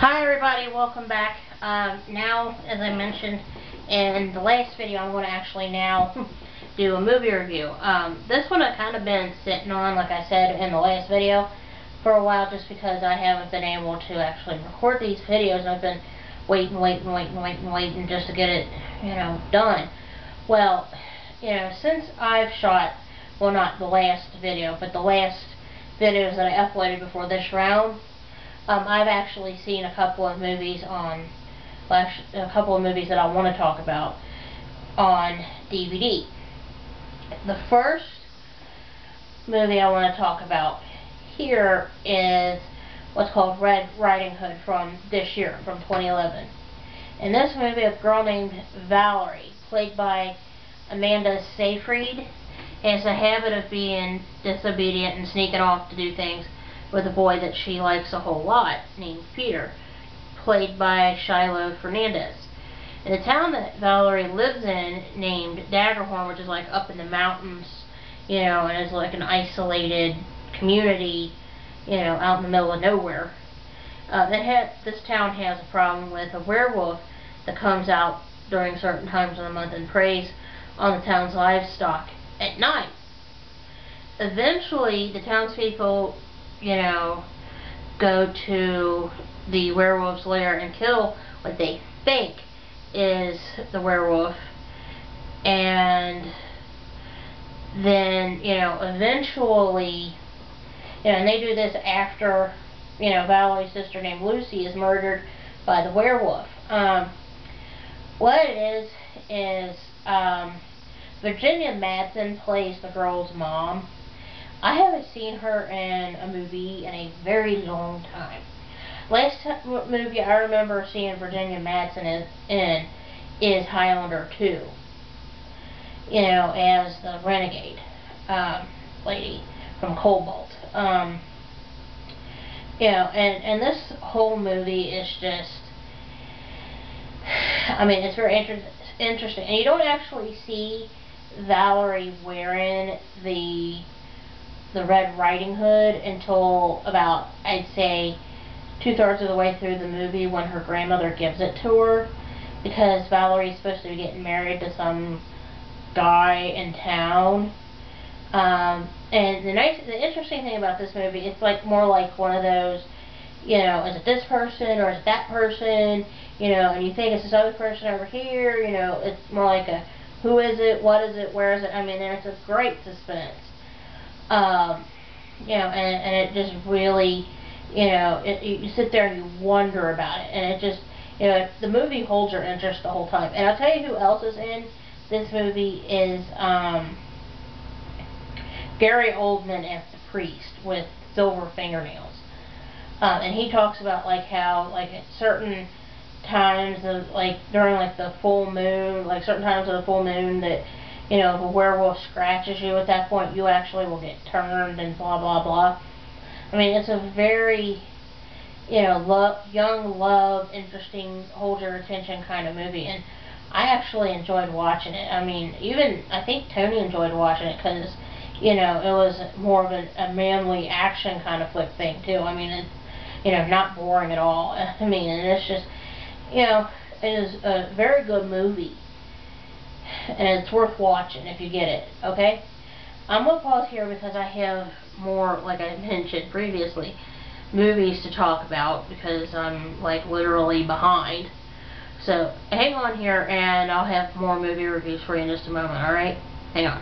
Hi everybody, welcome back. Now, as I mentioned in the last video, I'm going to actually now do a movie review. This one I've kind of been sitting on, like I said in the last video, for a while, just because I haven't been able to actually record these videos. I've been waiting just to get it, done. Well, since I've shot, well, not the last video, but the last videos that I uploaded before this round, I've actually seen a couple of movies that I want to talk about on DVD. The first movie I want to talk about here is what's called Red Riding Hood from this year, from 2011. In this movie, a girl named Valerie, played by Amanda Seyfried, has a habit of being disobedient and sneaking off to do things with a boy that she likes a whole lot, named Peter, played by Shiloh Fernandez. In the town that Valerie lives in, named Daggerhorn, which is like up in the mountains, and is like an isolated community, out in the middle of nowhere, this town has a problem with a werewolf that comes out during certain times of the month and preys on the town's livestock at night. Eventually, the townspeople go to the werewolf's lair and kill what they think is the werewolf, and then, eventually, and they do this after, Valerie's sister named Lucy is murdered by the werewolf. What it is Virginia Madsen plays the girl's mom. I haven't seen her in a movie in a very long time. Last movie I remember seeing Virginia Madsen in is Highlander 2. As the renegade lady from Cobalt. And this whole movie is just, it's very interesting. And you don't actually see Valerie wearing the Red Riding Hood until about, I'd say, 2/3 of the way through the movie, when her grandmother gives it to her, because Valerie's supposed to be getting married to some guy in town. And the interesting thing about this movie, it's like more like one of those, is it this person or is it that person, and you think it's this other person over here, it's more like a who is it, what is it, where is it. And it's a great suspense. And it just really, you sit there and you wonder about it, and it just, the movie holds your interest the whole time. And I'll tell you who else is in this movie is Gary Oldman as the priest with silver fingernails. And he talks about how at certain times of during the full moon, certain times of the full moon, that if a werewolf scratches you at that point, you actually will get turned and blah blah blah. It's a very young love, interesting, hold your attention kind of movie, and I actually enjoyed watching it. Even I think Tony enjoyed watching it, because it was more of a manly action kind of flick thing too. It's not boring at all. And it's just it is a very good movie, and it's worth watching if you get it. Okay, I'm gonna pause here because I have more, like I mentioned previously, movies to talk about, because I'm literally behind. So hang on here, and I'll have more movie reviews for you in just a moment. Alright, hang on.